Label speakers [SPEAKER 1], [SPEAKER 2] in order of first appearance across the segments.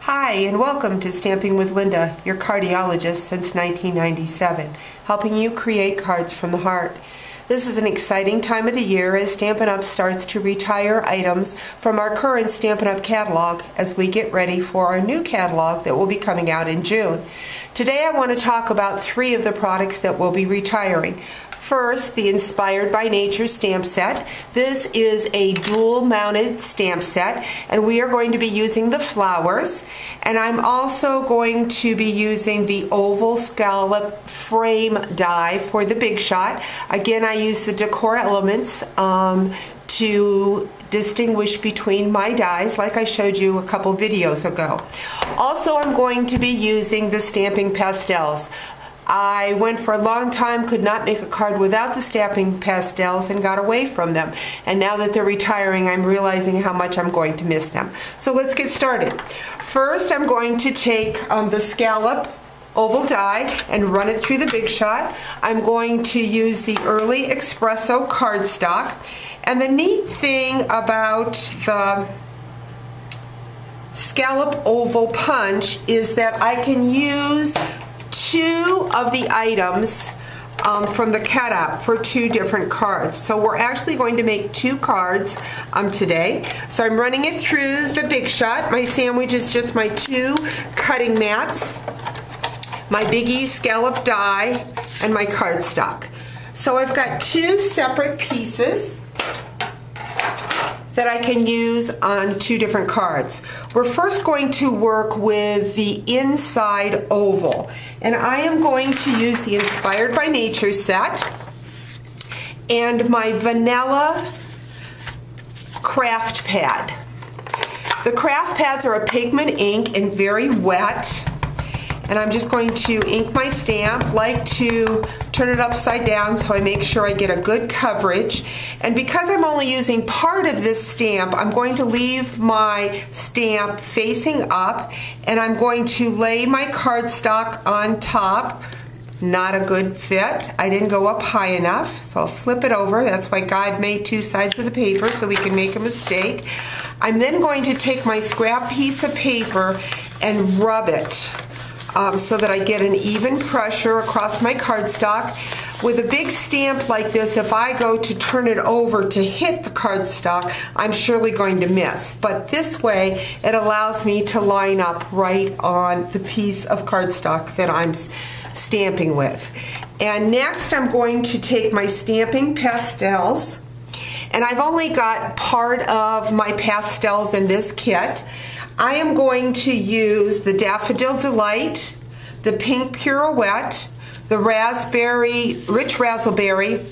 [SPEAKER 1] Hi, and welcome to Stamping with Linda, your cardiologist since 1997, helping you create cards from the heart. This is an exciting time of the year as Stampin' Up! Starts to retire items from our current Stampin' Up! Catalog as we get ready for our new catalog that will be coming out in June. Today I want to talk about 3 of the products that we'll be retiring. First, the Inspired by Nature stamp set. This is a dual-mounted stamp set, and we are going to be using the flowers. And I'm also going to be using the Oval Scallop Frame Die for the Big Shot. Again, I use the decor elements to distinguish between my dies, like I showed you a couple videos ago. Also, I'm going to be using the Stampin Pastels. I went for a long time, could not make a card without the Stampin Pastels and got away from them. And now that they're retiring, I'm realizing how much I'm going to miss them. So let's get started. First, I'm going to take the Scallop Oval Die and run it through the Big Shot. I'm going to use the Early Espresso cardstock. And the neat thing about the Scallop Oval Punch is that I can use 2 of the items from the cutout for 2 different cards. So we're actually going to make 2 cards today. So I'm running it through the Big Shot. My sandwich is just my 2 cutting mats, my Biggie Scallop Die, and my cardstock. So I've got 2 separate pieces that I can use on 2 different cards. We're first going to work with the inside oval, and I am going to use the Inspired by Nature set and my vanilla craft pad. The craft pads are a pigment ink and very wet, and I'm just going to ink my stamp, like to turn it upside down so I make sure I get a good coverage. And because I'm only using part of this stamp, I'm going to leave my stamp facing up, and I'm going to lay my cardstock on top. Not a good fit. I didn't go up high enough, so I'll flip it over. That's why God made 2 sides of the paper, so we can make a mistake. I'm then going to take my scrap piece of paper and rub it so that I get an even pressure across my cardstock. With a big stamp like this, if I go to turn it over to hit the cardstock, I'm surely going to miss. But this way, it allows me to line up right on the piece of cardstock that I'm stamping with. And next, I'm going to take my Stampin Pastels, and I've only got part of my pastels in this kit. I am going to use the Daffodil Delight, the Pink Pirouette, the Rich Razzleberry,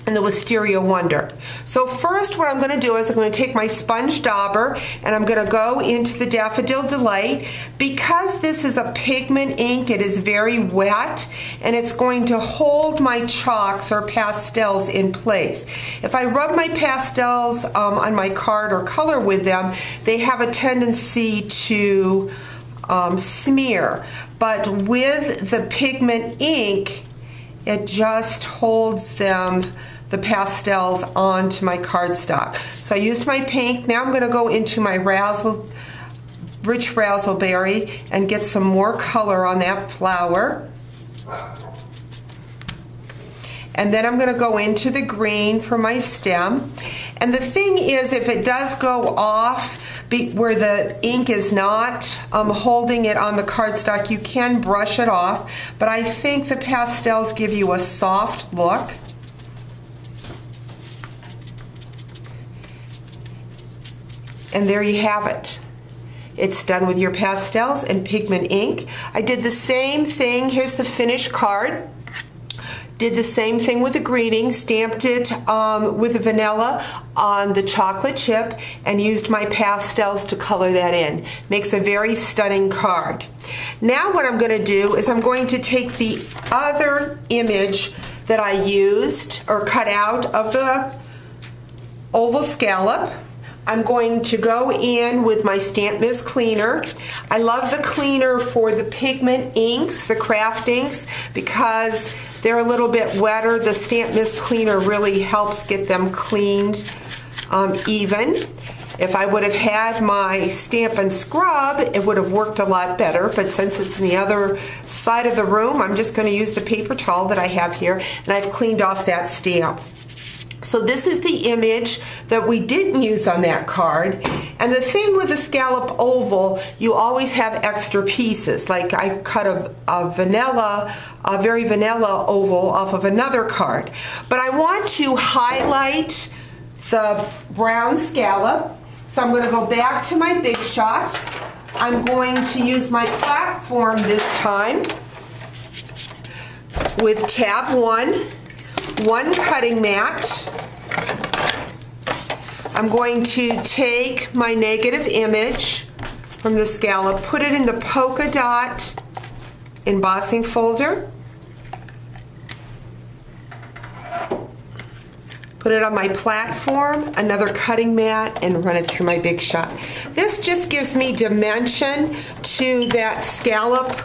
[SPEAKER 1] and the Wisteria Wonder. So first what I'm going to do is I'm going to take my sponge dauber and I'm going to go into the Daffodil Delight. Because this is a pigment ink, it is very wet, and it's going to hold my chalks or pastels in place. If I rub my pastels on my card or color with them, they have a tendency to smear. But with the pigment ink, it just holds them, the pastels, onto my cardstock. So I used my pink. Now I'm going to go into my Rich Razzleberry and get some more color on that flower. And then I'm going to go into the green for my stem. And the thing is, if it does go off where the ink is not holding it on the cardstock, you can brush it off. But I think the pastels give you a soft look. And there you have it. It's done with your pastels and pigment ink. I did the same thing. Here's the finished card. Did the same thing with the greeting, stamped it with the vanilla on the chocolate chip and used my pastels to color that in. Makes a very stunning card. Now what I'm going to do is I'm going to take the other image that I used or cut out of the Oval Scallop. I'm going to go in with my Stamp Mist cleaner. I love the cleaner for the pigment inks, the craft inks, because they're a little bit wetter. The Stamp Mist cleaner really helps get them cleaned even. If I would have had my Stampin' Scrub, it would have worked a lot better, but since it's in the other side of the room, I'm just going to use the paper towel that I have here, and I've cleaned off that stamp. So this is the image that we didn't use on that card. And the thing with a scallop oval, you always have extra pieces. Like I cut a very vanilla oval off of another card. But I want to highlight the brown scallop. So I'm going to go back to my Big Shot. I'm going to use my platform this time with tab 1 cutting mat. I'm going to take my negative image from the scallop, put it in the polka dot embossing folder, put it on my platform, another cutting mat, and run it through my Big Shot. This just gives me dimension to that scallop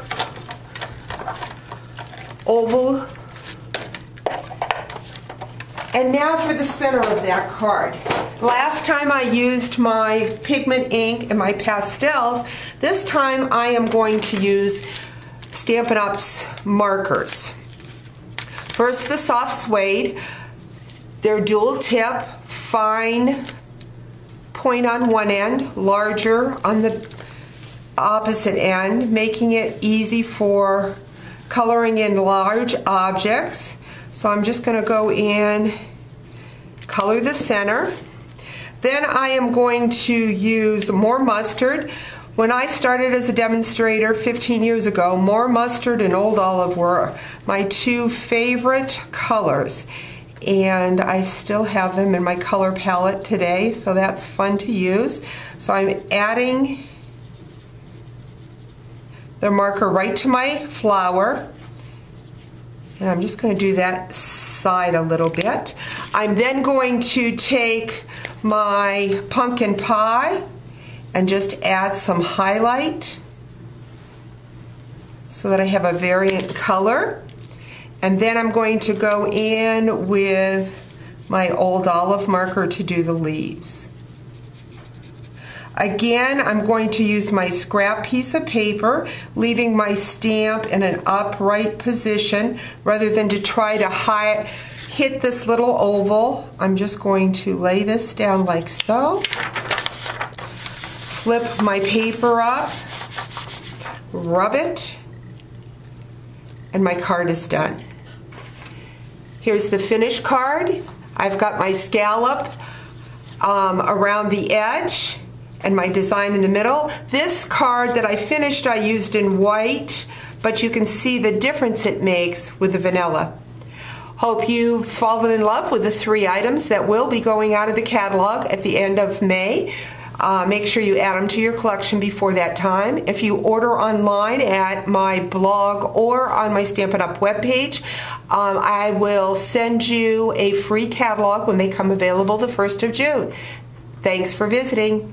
[SPEAKER 1] oval. And now for the center of that card. Last time I used my pigment ink and my pastels. This time I am going to use Stampin' Up's markers. First, the soft suede. They're dual tip, fine point on one end, larger on the opposite end, making it easy for coloring in large objects. So I'm just going to go in, color the center. Then I am going to use more mustard. When I started as a demonstrator 15 years ago, more mustard and old olive were my two favorite colors. And I still have them in my color palette today, so that's fun to use. So I'm adding the marker right to my flower. And I'm just going to do that side a little bit. I'm then going to take my pumpkin pie and just add some highlight so that I have a variant color. And then I'm going to go in with my old olive marker to do the leaves. Again, I'm going to use my scrap piece of paper, leaving my stamp in an upright position rather than to try to hit this little oval. I'm just going to lay this down like so, flip my paper up, rub it, and my card is done. Here's the finished card. I've got my scallop around the edge and my design in the middle. This card that I finished I used in white, but you can see the difference it makes with the vanilla. Hope you've fallen in love with the 3 items that will be going out of the catalog at the end of May. Make sure you add them to your collection before that time. If you order online at my blog or on my Stampin' Up webpage, I will send you a free catalog when they come available the 1st of June. Thanks for visiting.